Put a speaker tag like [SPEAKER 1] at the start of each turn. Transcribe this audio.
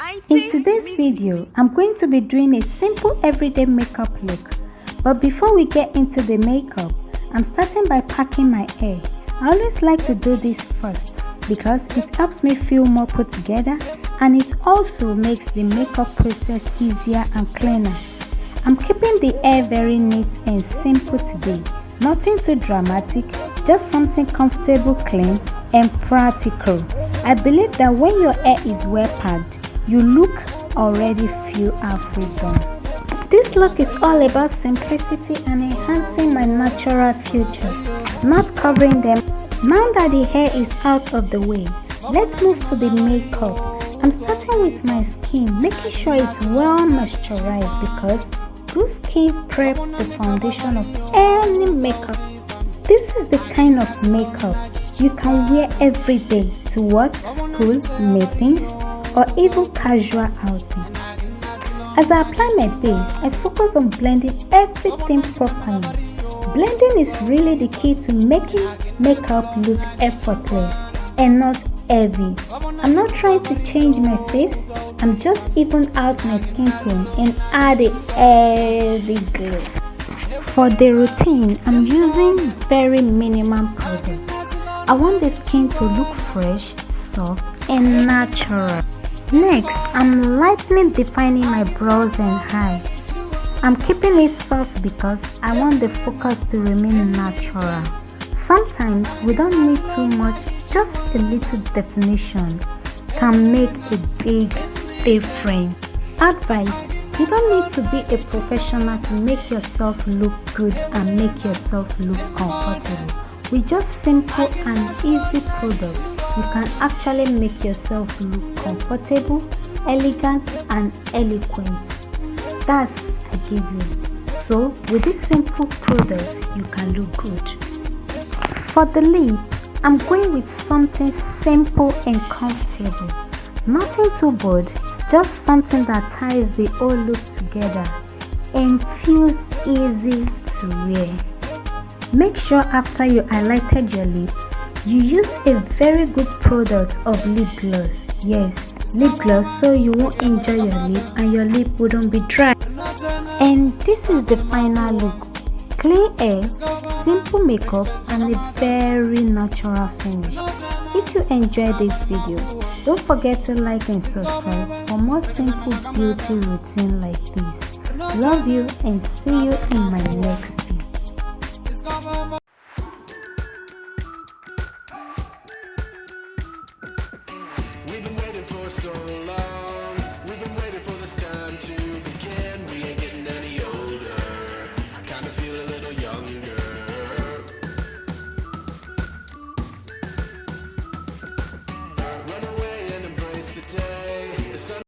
[SPEAKER 1] In today's video, I'm going to be doing a simple everyday makeup look. But before we get into the makeup, I'm starting by packing my hair. I always like to do this first because it helps me feel more put together and it also makes the makeup process easier and cleaner. I'm keeping the hair very neat and simple today. Nothing too dramatic, just something comfortable, clean and practical. I believe that when your hair is well packed, you look already feel halfway done. This look is all about simplicity and enhancing my natural features, not covering them. Now that the hair is out of the way, let's move to the makeup. I'm starting with my skin, making sure it's well moisturized because good skin prep the foundation of any makeup. This is the kind of makeup you can wear every day to work, school, meetings, or even casual outing. As I apply my base, I focus on blending everything properly. Blending is really the key to making makeup look effortless and not heavy. I'm not trying to change my face, I'm just even out my skin tone and add a heavy glow. For the routine, I'm using very minimum products. I want the skin to look fresh, soft and natural. Next, I'm lightly defining my brows and eyes. I'm keeping it soft because I want the focus to remain natural. Sometimes we don't need too much, just a little definition can make a big difference. Advice: you don't need to be a professional to make yourself look good and make yourself look comfortable. With just simple and easy products, you can actually make yourself look comfortable, elegant and eloquent. That's I give you. So with these simple products, you can look good. For the lip, I'm going with something simple and comfortable. Nothing too bold, just something that ties the whole look together and feels easy to wear. Make sure after you highlighted your lip, you use a very good product of lip gloss. Yes, lip gloss, so you won't enjoy your lip and your lip wouldn't be dry. And this is the final look. Clean hair, simple makeup and a very natural finish. If you enjoyed this video, don't forget to like and subscribe for more simple beauty routine like this. Love you and see you in my next video.